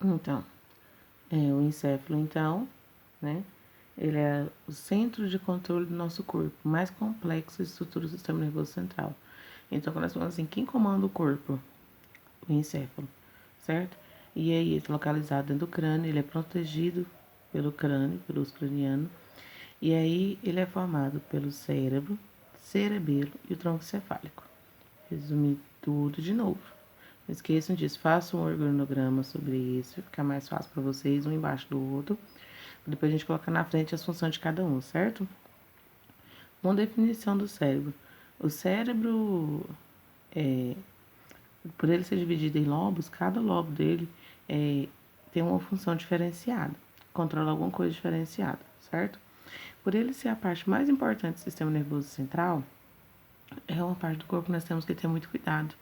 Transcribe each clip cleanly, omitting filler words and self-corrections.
Então, o encéfalo, então, né? Ele é o centro de controle do nosso corpo, mais complexo de estrutura do sistema nervoso central. Então, quando nós falamos assim, quem comanda o corpo? O encéfalo, certo? E aí, ele é localizado dentro do crânio, ele é protegido pelo crânio, pelo uso craniano. E aí, ele é formado pelo cérebro, cerebelo e o tronco cefálico. Resumir tudo de novo. Não esqueçam disso, façam um organograma sobre isso, fica mais fácil para vocês, um embaixo do outro. Depois a gente coloca na frente as funções de cada um, certo? Uma definição do cérebro. O cérebro, por ele ser dividido em lobos, cada lobo dele tem uma função diferenciada, controla alguma coisa diferenciada, certo? Por ele ser a parte mais importante do sistema nervoso central, é uma parte do corpo que nós temos que ter muito cuidado.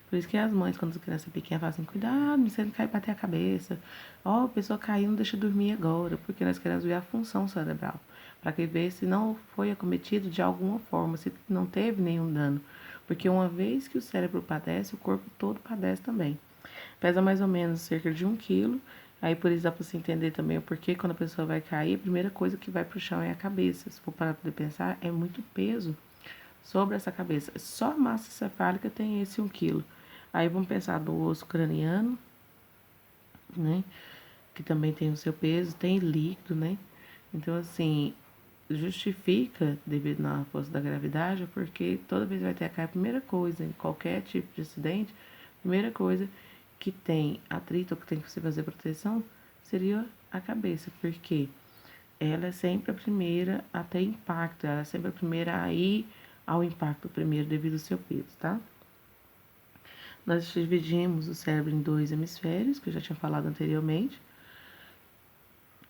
Por isso que as mães, quando as crianças pequenas, falam assim, cuidado, você não cai bater a cabeça. Ó, a pessoa caiu, não deixa dormir agora, porque nós queremos ver a função cerebral, para que ver se não foi acometido de alguma forma, se não teve nenhum dano. Porque uma vez que o cérebro padece, o corpo todo padece também. Pesa mais ou menos cerca de 1 quilo, aí por isso dá para você entender também o porquê quando a pessoa vai cair, a primeira coisa que vai pro chão é a cabeça. Se for para poder pensar, é muito peso sobre essa cabeça. Só a massa cefálica tem esse 1 quilo. Aí vamos pensar no osso craniano, né? Que também tem o seu peso, tem líquido, né? Então, assim, justifica devido na força da gravidade, porque toda vez vai ter a cair, a primeira coisa, em qualquer tipo de acidente, a primeira coisa que tem atrito ou que tem que você fazer proteção seria a cabeça, porque ela é sempre a primeira a ter impacto, ela é sempre a primeira a ir ao impacto primeiro devido ao seu peso, tá? Nós dividimos o cérebro em 2 hemisférios, que eu já tinha falado anteriormente,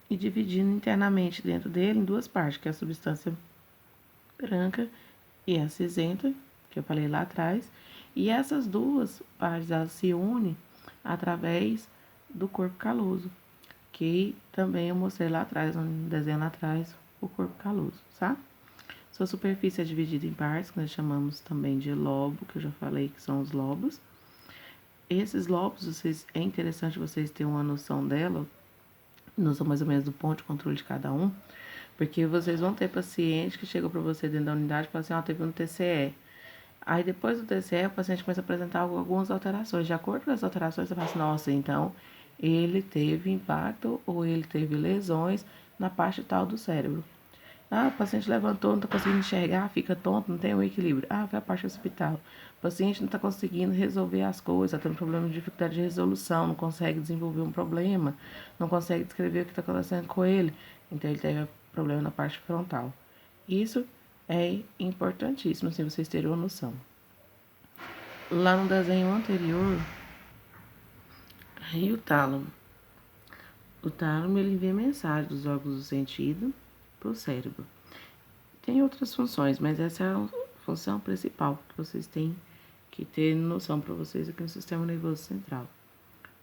e dividindo internamente dentro dele em 2 partes, que é a substância branca e a cinzenta, que eu falei lá atrás. E essas 2 partes, elas se unem através do corpo caloso, que também eu mostrei lá atrás, no desenho lá atrás, o corpo caloso, tá? Sua superfície é dividida em partes, que nós chamamos também de lobo, que eu já falei que são os lobos. Esses lobos, é interessante vocês terem uma noção dela, noção mais ou menos do ponto de controle de cada um, porque vocês vão ter paciente que chega para você dentro da unidade e fala assim, ó, teve um TCE. Aí depois do TCE, o paciente começa a apresentar algumas alterações. De acordo com as alterações, você fala assim, nossa, então ele teve impacto ou ele teve lesões na parte tal do cérebro. Ah, o paciente levantou, não está conseguindo enxergar, fica tonto, não tem um equilíbrio. Ah, foi a parte do hospital. O paciente não está conseguindo resolver as coisas, está tendo problema de dificuldade de resolução, não consegue desenvolver um problema, não consegue descrever o que está acontecendo com ele. Então, ele teve problema na parte frontal. Isso é importantíssimo, se vocês terem uma noção. Lá no desenho anterior, aí o tálamo. O tálamo, ele envia mensagem dos órgãos do sentido para o cérebro. Tem outras funções, mas essa é a função principal que vocês têm que ter noção para vocês aqui no sistema nervoso central,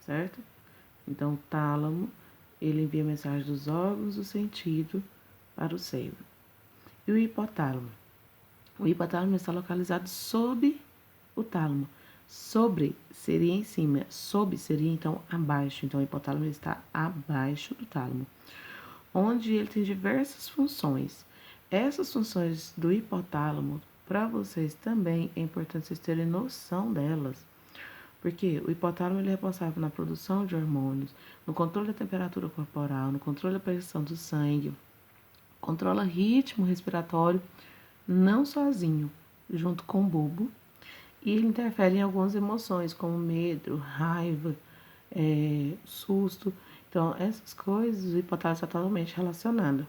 certo? Então, o tálamo, ele envia mensagem dos órgãos do sentido para o cérebro. E o hipotálamo? O hipotálamo está localizado sob o tálamo. Sobre seria em cima, sob seria então abaixo. Então, o hipotálamo está abaixo do tálamo, onde ele tem diversas funções. Essas funções do hipotálamo, para vocês também é importante vocês terem noção delas. Porque o hipotálamo ele é responsável na produção de hormônios, no controle da temperatura corporal, no controle da pressão do sangue, controla ritmo respiratório, não sozinho, junto com o bulbo, e ele interfere em algumas emoções, como medo, raiva, susto. Então, essas coisas, o hipotálamo está totalmente relacionado.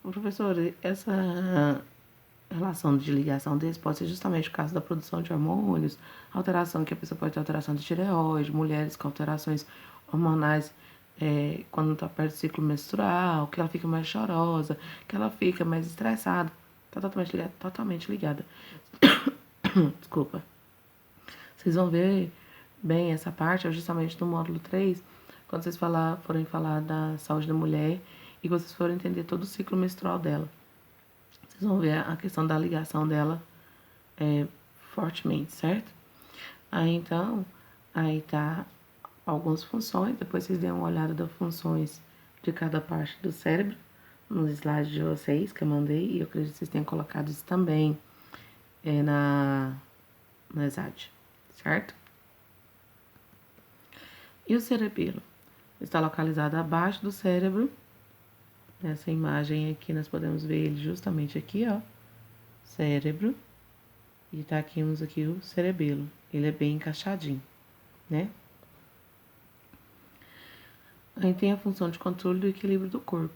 Professor, essa relação de ligação deles pode ser justamente o caso da produção de hormônios, alteração que a pessoa pode ter alteração de tireoide, mulheres com alterações hormonais quando está perto do ciclo menstrual, que ela fica mais chorosa, que ela fica mais estressada. Está totalmente ligada. Desculpa. Vocês vão ver bem essa parte, é justamente no módulo 3, quando vocês forem falar da saúde da mulher e vocês forem entender todo o ciclo menstrual dela. Vocês vão ver a questão da ligação dela fortemente, certo? Aí então, aí tá algumas funções, depois vocês dêem uma olhada das funções de cada parte do cérebro nos slides de vocês que eu mandei, e eu acredito que vocês tenham colocado isso também na ESAD, certo? E o cerebelo? Está localizado abaixo do cérebro. Nessa imagem aqui, nós podemos ver ele justamente aqui, ó, cérebro, e tá aqui o cerebelo. Ele é bem encaixadinho, né? Aí tem a função de controle do equilíbrio do corpo.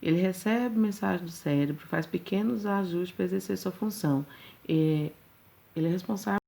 Ele recebe mensagem do cérebro, faz pequenos ajustes para exercer sua função. Ele é responsável